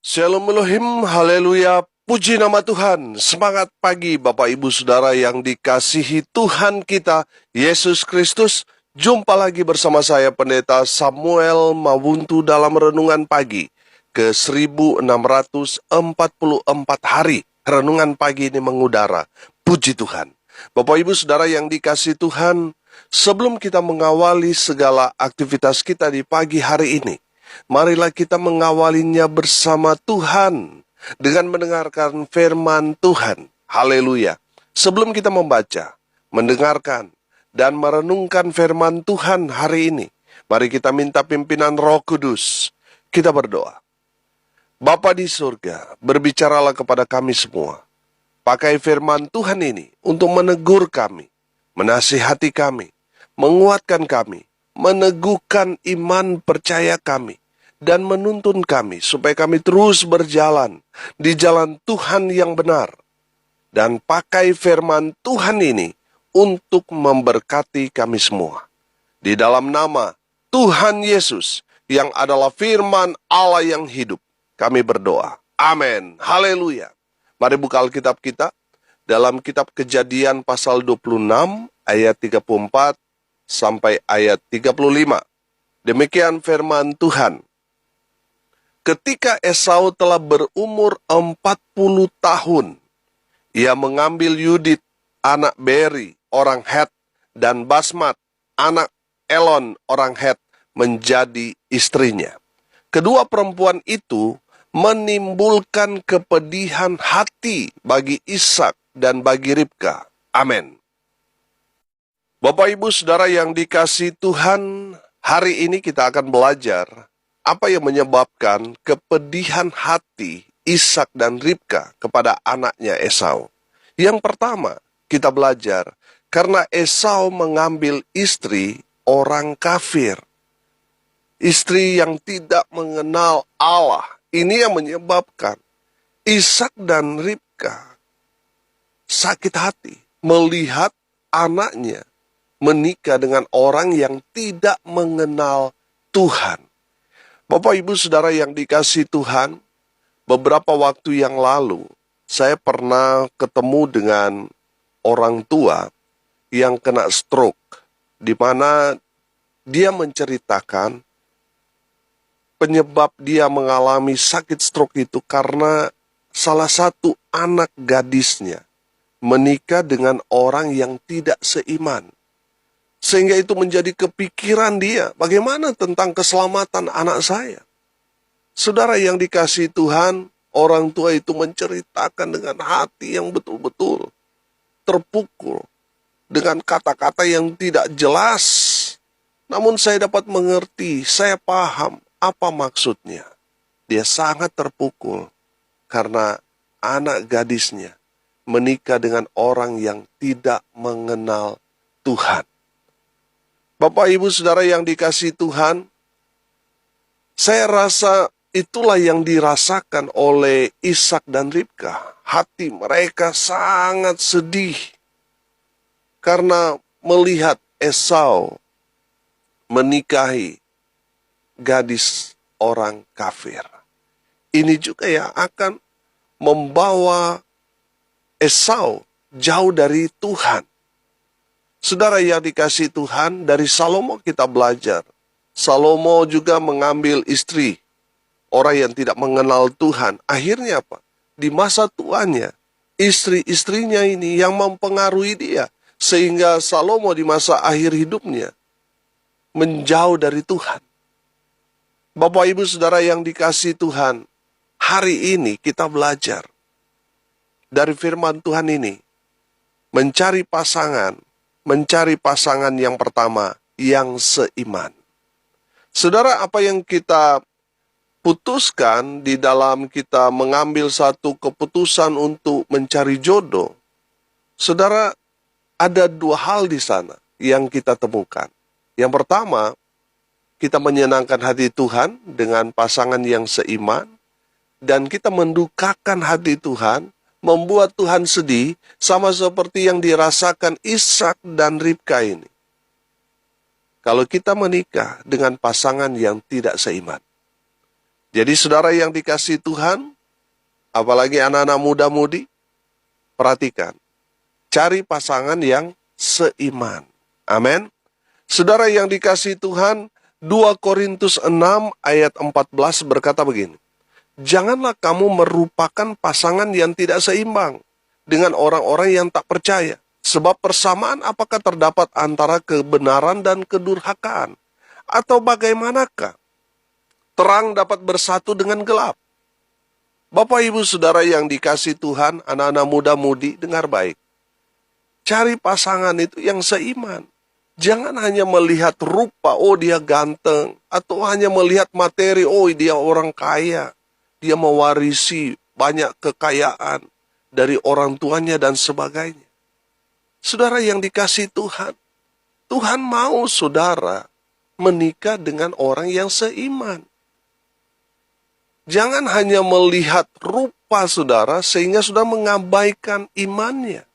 Shalom Elohim, haleluya, puji nama Tuhan. Semangat pagi Bapak Ibu Saudara yang dikasihi Tuhan kita, Yesus Kristus. Jumpa lagi bersama saya Pendeta Samuel Mawuntu dalam Renungan Pagi ke 1644 hari. Renungan pagi ini mengudara, puji Tuhan. Bapak Ibu Saudara yang dikasihi Tuhan, sebelum kita mengawali segala aktivitas kita di pagi hari ini, marilah kita mengawalinya bersama Tuhan dengan mendengarkan firman Tuhan. Haleluya. Sebelum kita membaca, mendengarkan, dan merenungkan firman Tuhan hari ini, mari kita minta pimpinan Roh Kudus. Kita berdoa. Bapa di surga, berbicaralah kepada kami semua. Pakai firman Tuhan ini untuk menegur kami, menasihati kami, menguatkan kami, meneguhkan iman percaya kami, dan menuntun kami supaya kami terus berjalan di jalan Tuhan yang benar. Dan pakai firman Tuhan ini untuk memberkati kami semua. Di dalam nama Tuhan Yesus yang adalah firman Allah yang hidup, kami berdoa. Amin. Haleluya. Mari buka Alkitab kita dalam kitab Kejadian pasal 26 ayat 34 sampai ayat 35. Demikian firman Tuhan. Ketika Esau telah berumur 40 tahun, ia mengambil Yudit, anak Beri, orang Het, dan Basmat, anak Elon, orang Het, menjadi istrinya. Kedua perempuan itu menimbulkan kepedihan hati bagi Ishak dan bagi Ribka. Amin. Bapak Ibu Saudara yang dikasihi Tuhan, hari ini kita akan belajar apa yang menyebabkan kepedihan hati Ishak dan Ribka kepada anaknya Esau. Yang pertama, kita belajar karena Esau mengambil istri orang kafir. Istri yang tidak mengenal Allah. Ini yang menyebabkan Ishak dan Ribka sakit hati melihat anaknya menikah dengan orang yang tidak mengenal Tuhan. Bapak Ibu Saudara yang dikasihi Tuhan, beberapa waktu yang lalu saya pernah ketemu dengan orang tua yang kena stroke, di mana dia menceritakan penyebab dia mengalami sakit stroke itu karena salah satu anak gadisnya menikah dengan orang yang tidak seiman. Sehingga itu menjadi kepikiran dia, bagaimana tentang keselamatan anak saya? Saudara yang dikasihi Tuhan, orang tua itu menceritakan dengan hati yang betul-betul terpukul, dengan kata-kata yang tidak jelas. Namun saya dapat mengerti, saya paham apa maksudnya. Dia sangat terpukul karena anak gadisnya menikah dengan orang yang tidak mengenal Tuhan. Bapak Ibu Saudara yang dikasihi Tuhan, saya rasa itulah yang dirasakan oleh Ishak dan Ribka. Hati mereka sangat sedih karena melihat Esau menikahi gadis orang kafir. Ini juga yang akan membawa Esau jauh dari Tuhan. Saudara yang dikasihi Tuhan, dari Salomo kita belajar. Salomo juga mengambil istri orang yang tidak mengenal Tuhan. Akhirnya apa? Di masa tuanya, istri-istrinya ini yang mempengaruhi dia. Sehingga Salomo di masa akhir hidupnya menjauh dari Tuhan. Bapak Ibu Saudara yang dikasihi Tuhan, hari ini kita belajar dari firman Tuhan ini. Mencari pasangan yang pertama, yang seiman. Saudara, apa yang kita putuskan di dalam kita mengambil satu keputusan untuk mencari jodoh, saudara, ada dua hal di sana yang kita temukan. Yang pertama, kita menyenangkan hati Tuhan dengan pasangan yang seiman, dan kita mendukakan hati Tuhan, membuat Tuhan sedih, sama seperti yang dirasakan Ishak dan Ribka ini. Kalau kita menikah dengan pasangan yang tidak seiman, Jadi saudara yang dikasihi Tuhan, apalagi anak-anak muda-mudi, perhatikan. Cari pasangan yang seiman. Amin. Saudara yang dikasihi Tuhan, 2 Korintus 6 ayat 14 berkata begini. Janganlah kamu merupakan pasangan yang tidak seimbang dengan orang-orang yang tak percaya. Sebab persamaan apakah terdapat antara kebenaran dan kedurhakaan? Atau bagaimanakah terang dapat bersatu dengan gelap? Bapak, Ibu, Saudara yang dikasihi Tuhan, anak-anak muda-mudi, dengar baik. Cari pasangan itu yang seiman. Jangan hanya melihat rupa, oh dia ganteng. Atau hanya melihat materi, oh dia orang kaya. Dia mewarisi banyak kekayaan dari orang tuanya dan sebagainya. Saudara yang dikasihi Tuhan, Tuhan mau saudara menikah dengan orang yang seiman. Jangan hanya melihat rupa saudara sehingga sudah mengabaikan imannya.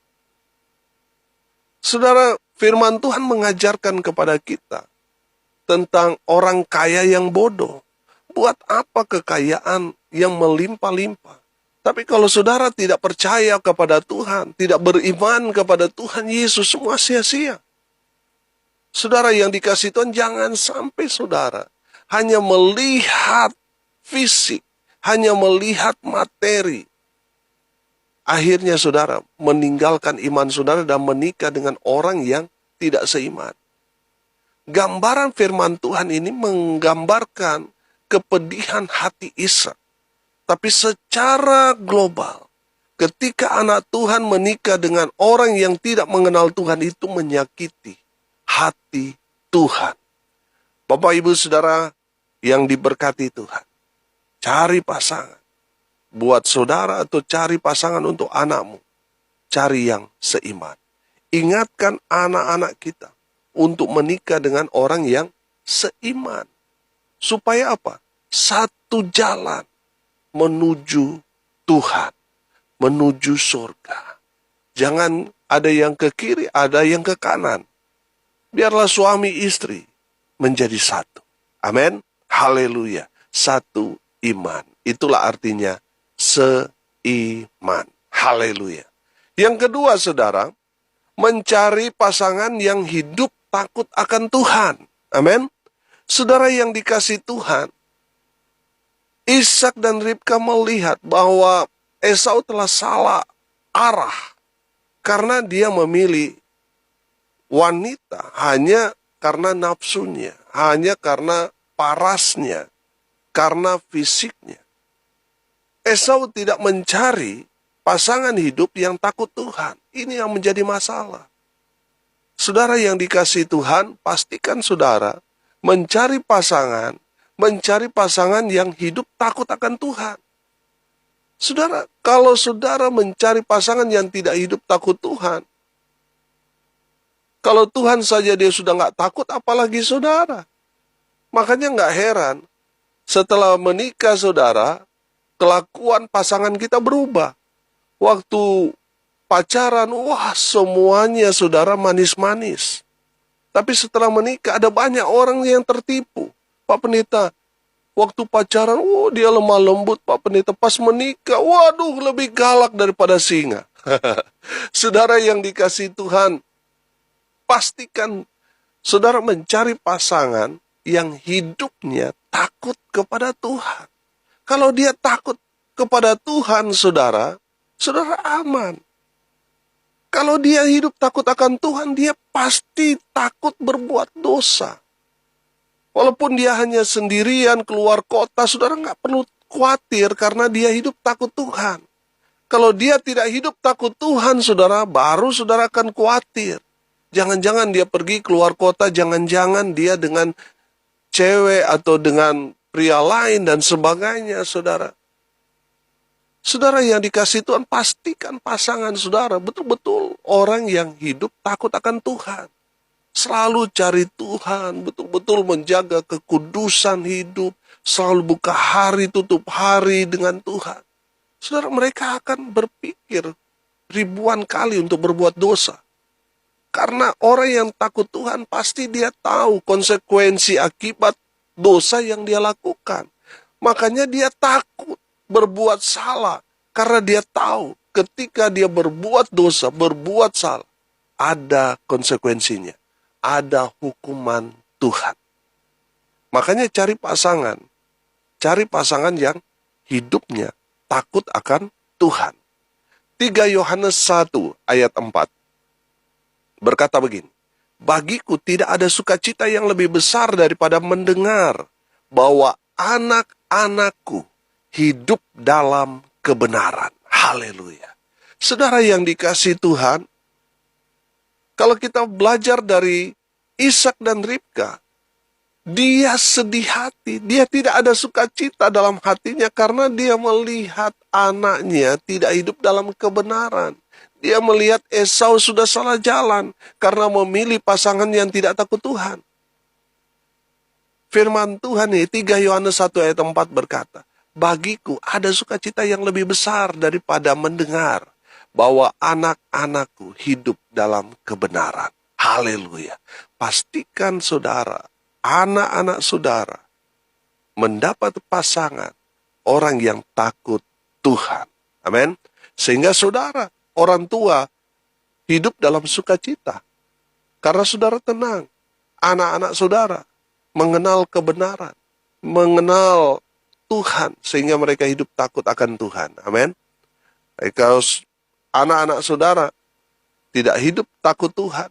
Saudara, firman Tuhan mengajarkan kepada kita tentang orang kaya yang bodoh. Buat apa kekayaan yang melimpah-limpah? Tapi kalau saudara tidak percaya kepada Tuhan, tidak beriman kepada Tuhan Yesus, semua sia-sia. Saudara yang dikasihi Tuhan, jangan sampai saudara hanya melihat fisik, hanya melihat materi. Akhirnya saudara meninggalkan iman saudara dan menikah dengan orang yang tidak seiman. Gambaran firman Tuhan ini menggambarkan kepedihan hati Ishak. Tapi secara global, ketika anak Tuhan menikah dengan orang yang tidak mengenal Tuhan, itu menyakiti hati Tuhan. Bapak, Ibu, Saudara yang diberkati Tuhan, cari pasangan. Buat saudara atau cari pasangan untuk anakmu, cari yang seiman. Ingatkan anak-anak kita untuk menikah dengan orang yang seiman. Supaya apa? Satu jalan menuju Tuhan, menuju surga. Jangan ada yang ke kiri, ada yang ke kanan. Biarlah suami istri menjadi satu. Amin. Haleluya. Satu iman. Itulah artinya seiman. Haleluya. Yang kedua, saudara, mencari pasangan yang hidup takut akan Tuhan. Amin. Saudara yang dikasihi Tuhan, Ishak dan Ribka melihat bahwa Esau telah salah arah karena dia memilih wanita hanya karena nafsunya, hanya karena parasnya, karena fisiknya. Esau tidak mencari pasangan hidup yang takut Tuhan. Ini yang menjadi masalah. Saudara yang dikasihi Tuhan, pastikan saudara mencari pasangan yang hidup takut akan Tuhan. Saudara, kalau saudara mencari pasangan yang tidak hidup takut Tuhan, kalau Tuhan saja dia sudah nggak takut, apalagi saudara. Makanya nggak heran, setelah menikah saudara, kelakuan pasangan kita berubah. Waktu pacaran, wah semuanya saudara manis-manis. Tapi setelah menikah ada banyak orang yang tertipu. Pak Pendeta, waktu pacaran, dia lemah lembut Pak Pendeta. Pas menikah, waduh lebih galak daripada singa. Saudara yang dikasihi Tuhan, pastikan saudara mencari pasangan yang hidupnya takut kepada Tuhan. Kalau dia takut kepada Tuhan, saudara aman. Kalau dia hidup takut akan Tuhan, dia pasti takut berbuat dosa. Walaupun dia hanya sendirian keluar kota, saudara nggak perlu khawatir karena dia hidup takut Tuhan. Kalau dia tidak hidup takut Tuhan, saudara, baru saudara akan khawatir. Jangan-jangan dia pergi keluar kota, jangan-jangan dia dengan cewek atau dengan pria lain dan sebagainya, saudara. Saudara yang dikasihi Tuhan, pastikan pasangan saudara betul-betul orang yang hidup takut akan Tuhan. Selalu cari Tuhan, betul-betul menjaga kekudusan hidup, selalu buka hari tutup hari dengan Tuhan. Saudara, mereka akan berpikir ribuan kali untuk berbuat dosa. Karena orang yang takut Tuhan pasti dia tahu konsekuensi akibat dosa yang dia lakukan. Makanya dia takut berbuat salah. Karena dia tahu ketika dia berbuat dosa, berbuat salah, ada konsekuensinya. Ada hukuman Tuhan. Makanya cari pasangan. Cari pasangan yang hidupnya takut akan Tuhan. 3 Yohanes 1 ayat 4 berkata begini, bagiku tidak ada sukacita yang lebih besar daripada mendengar bahwa anak-anakku hidup dalam kebenaran. Haleluya. Saudara yang dikasihi Tuhan, kalau kita belajar dari Ishak dan Ribka, dia sedih hati, dia tidak ada sukacita dalam hatinya karena dia melihat anaknya tidak hidup dalam kebenaran. Dia melihat Esau sudah salah jalan karena memilih pasangan yang tidak takut Tuhan. Firman Tuhan ini 3 Yohanes 1 ayat 4 berkata, bagiku ada sukacita yang lebih besar daripada mendengar bahwa anak-anakku hidup dalam kebenaran. Haleluya. Pastikan saudara, anak-anak saudara mendapat pasangan orang yang takut Tuhan. Amin. Sehingga saudara, orang tua hidup dalam sukacita. Karena saudara tenang. Anak-anak saudara mengenal kebenaran, mengenal Tuhan, sehingga mereka hidup takut akan Tuhan. Amin. Kalau anak-anak saudara tidak hidup takut Tuhan,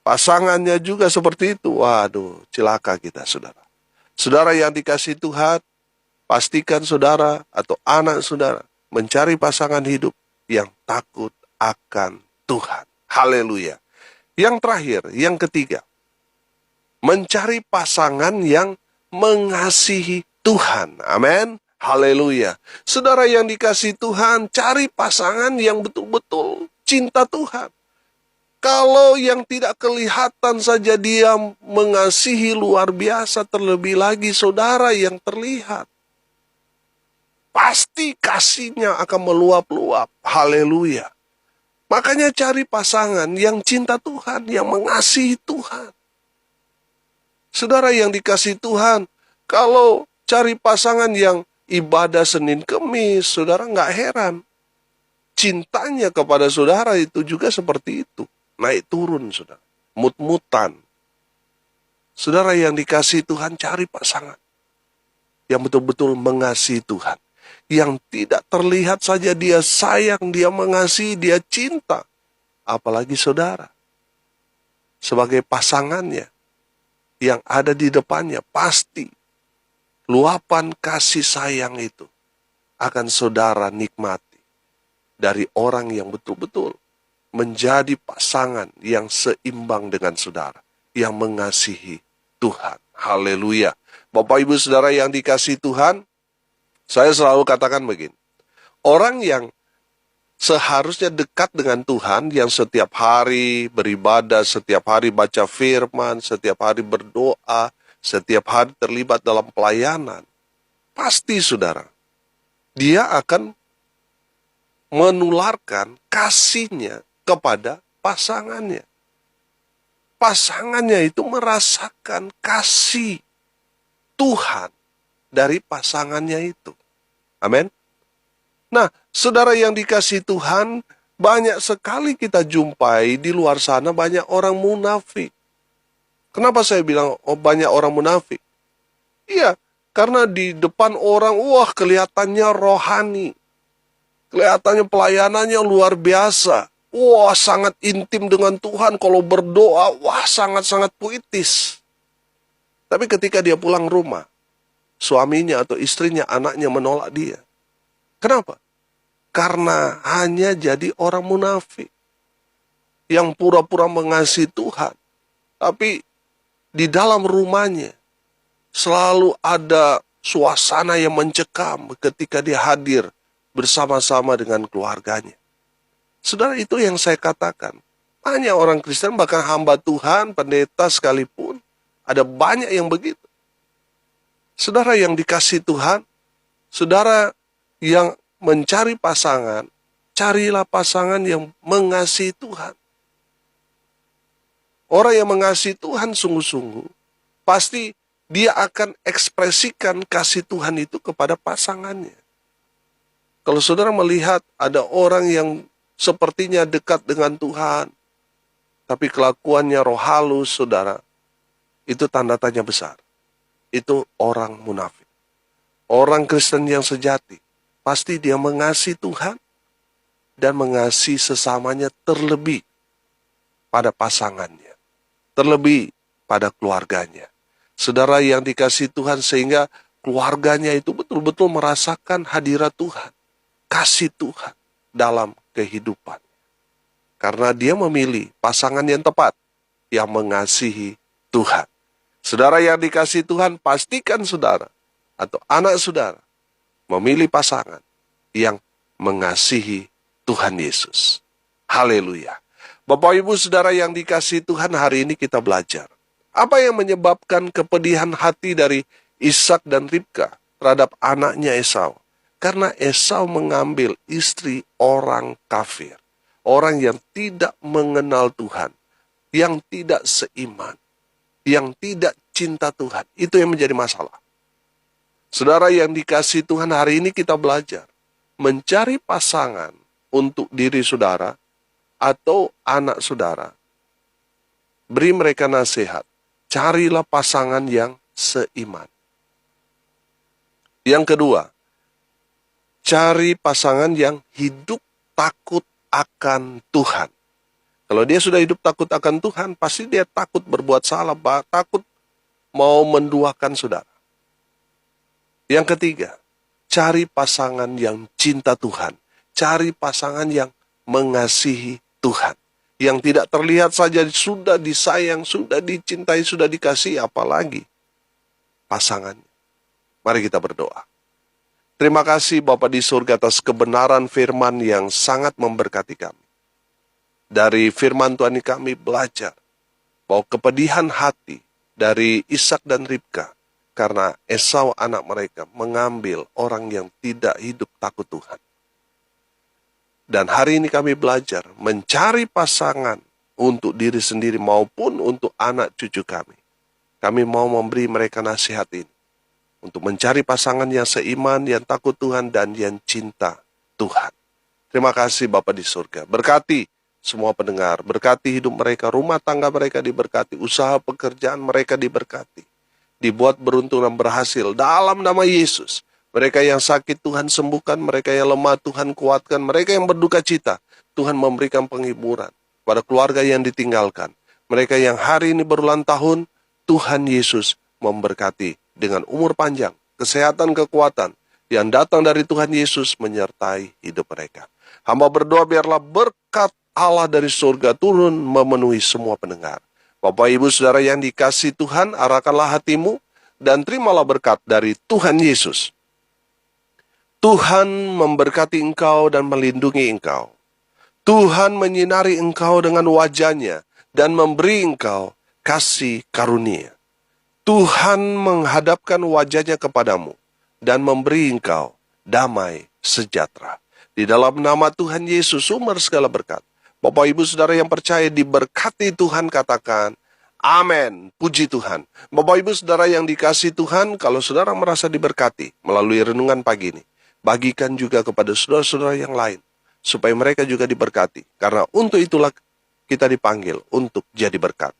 pasangannya juga seperti itu, waduh, celaka kita saudara. Saudara yang dikasihi Tuhan, pastikan saudara atau anak saudara mencari pasangan hidup yang takut akan Tuhan. Haleluya. Yang terakhir, yang ketiga, mencari pasangan yang mengasihi Tuhan. Amin. Haleluya. Saudara yang dikasihi Tuhan, cari pasangan yang betul-betul cinta Tuhan. Kalau yang tidak kelihatan saja dia mengasihi luar biasa, terlebih lagi saudara yang terlihat, pasti kasihnya akan meluap-luap. Haleluya. Makanya cari pasangan yang cinta Tuhan, yang mengasihi Tuhan. Saudara yang dikasihi Tuhan, kalau cari pasangan yang ibadah Senin Kemis, saudara nggak heran. Cintanya kepada saudara itu juga seperti itu. Naik turun, saudara. Mut-mutan. Saudara yang dikasihi Tuhan, cari pasangan yang betul-betul mengasihi Tuhan. Yang tidak terlihat saja dia sayang, dia mengasihi, dia cinta. Apalagi saudara. Sebagai pasangannya yang ada di depannya, pasti luapan kasih sayang itu akan saudara nikmati dari orang yang betul-betul menjadi pasangan yang seimbang dengan saudara, yang mengasihi Tuhan. Haleluya. Bapak Ibu Saudara yang dikasihi Tuhan, saya selalu katakan begini, orang yang seharusnya dekat dengan Tuhan, yang setiap hari beribadah, setiap hari baca firman, setiap hari berdoa, setiap hari terlibat dalam pelayanan, pasti saudara, dia akan menularkan kasihnya kepada pasangannya. Pasangannya itu merasakan kasih Tuhan dari pasangannya itu. Amin. Nah, saudara yang dikasihi Tuhan, banyak sekali kita jumpai di luar sana banyak orang munafik. Kenapa saya bilang banyak orang munafik? Iya, karena di depan orang, wah kelihatannya rohani. Kelihatannya pelayanannya luar biasa. Wah, sangat intim dengan Tuhan. Kalau berdoa, wah sangat-sangat puitis. Tapi ketika dia pulang rumah, suaminya atau istrinya, anaknya menolak dia. Kenapa? Karena hanya jadi orang munafik. Yang pura-pura mengasihi Tuhan. Tapi di dalam rumahnya, selalu ada suasana yang mencekam ketika dia hadir bersama-sama dengan keluarganya. Saudara, itu yang saya katakan. Banyak orang Kristen, bahkan hamba Tuhan, pendeta sekalipun, ada banyak yang begitu. Saudara yang dikasihi Tuhan, saudara yang mencari pasangan, carilah pasangan yang mengasihi Tuhan. Orang yang mengasihi Tuhan sungguh-sungguh, pasti dia akan ekspresikan kasih Tuhan itu kepada pasangannya. Kalau saudara melihat ada orang yang sepertinya dekat dengan Tuhan, tapi kelakuannya roh halus, saudara, itu tanda tanya besar. Itu orang munafik. Orang Kristen yang sejati, pasti dia mengasihi Tuhan dan mengasihi sesamanya terlebih pada pasangannya, terlebih pada keluarganya. Saudara yang dikasihi Tuhan sehingga keluarganya itu betul-betul merasakan hadirat Tuhan, kasih Tuhan dalam kehidupan. Karena dia memilih pasangan yang tepat, yang mengasihi Tuhan. Saudara yang dikasihi Tuhan, pastikan saudara atau anak saudara memilih pasangan yang mengasihi Tuhan Yesus. Haleluya. Bapak Ibu Saudara yang dikasihi Tuhan, hari ini kita belajar. Apa yang menyebabkan kepedihan hati dari Ishak dan Ribka terhadap anaknya Esau? Karena Esau mengambil istri orang kafir. Orang yang tidak mengenal Tuhan. Yang tidak seiman. Yang tidak cinta Tuhan. Itu yang menjadi masalah. Saudara yang dikasihi Tuhan, hari ini kita belajar. Mencari pasangan untuk diri saudara atau anak saudara. Beri mereka nasihat. Carilah pasangan yang seiman. Yang kedua, cari pasangan yang hidup takut akan Tuhan. Kalau dia sudah hidup takut akan Tuhan, pasti dia takut berbuat salah, takut mau menduakan saudara. Yang ketiga, cari pasangan yang cinta Tuhan. Cari pasangan yang mengasihi Tuhan. Yang tidak terlihat saja sudah disayang, sudah dicintai, sudah dikasihi, apalagi pasangannya. Mari kita berdoa. Terima kasih Bapa di surga atas kebenaran firman yang sangat memberkati kami. Dari firman Tuhan ini kami belajar bahwa kepedihan hati dari Ishak dan Ribka karena Esau anak mereka mengambil orang yang tidak hidup takut Tuhan. Dan hari ini kami belajar mencari pasangan untuk diri sendiri maupun untuk anak cucu kami. Kami mau memberi mereka nasihat ini. Untuk mencari pasangan yang seiman, yang takut Tuhan, dan yang cinta Tuhan. Terima kasih Bapa di surga. Berkati semua pendengar. Berkati hidup mereka, rumah tangga mereka diberkati. Usaha pekerjaan mereka diberkati. Dibuat beruntung dan berhasil dalam nama Yesus. Mereka yang sakit Tuhan sembuhkan, mereka yang lemah Tuhan kuatkan, mereka yang berduka cita Tuhan memberikan penghiburan pada keluarga yang ditinggalkan. Mereka yang hari ini berulang tahun, Tuhan Yesus memberkati dengan umur panjang, kesehatan, kekuatan yang datang dari Tuhan Yesus menyertai hidup mereka. Hamba berdoa biarlah berkat Allah dari surga turun memenuhi semua pendengar. Bapak Ibu Saudara yang dikasihi Tuhan, arahkanlah hatimu dan terimalah berkat dari Tuhan Yesus. Tuhan memberkati engkau dan melindungi engkau. Tuhan menyinari engkau dengan wajah-Nya dan memberi engkau kasih karunia. Tuhan menghadapkan wajah-Nya kepadamu dan memberi engkau damai sejahtera. Di dalam nama Tuhan Yesus, sumber segala berkat. Bapak Ibu Saudara yang percaya diberkati Tuhan, katakan amin. Puji Tuhan. Bapak Ibu Saudara yang dikasihi Tuhan, kalau saudara merasa diberkati melalui renungan pagi ini, bagikan juga kepada saudara-saudara yang lain, supaya mereka juga diberkati. Karena untuk itulah kita dipanggil untuk jadi berkat.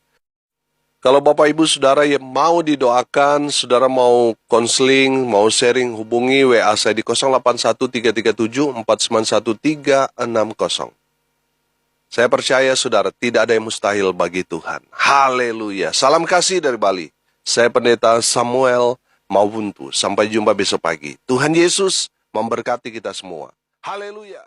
Kalau Bapak Ibu Saudara yang mau didoakan, saudara mau konseling, mau sharing, hubungi WA saya di 081337491360. Saya percaya saudara, tidak ada yang mustahil bagi Tuhan. Haleluya. Salam kasih dari Bali. Saya Pendeta Samuel Mawuntu. Sampai jumpa besok pagi. Tuhan Yesus memberkati kita semua. Haleluya.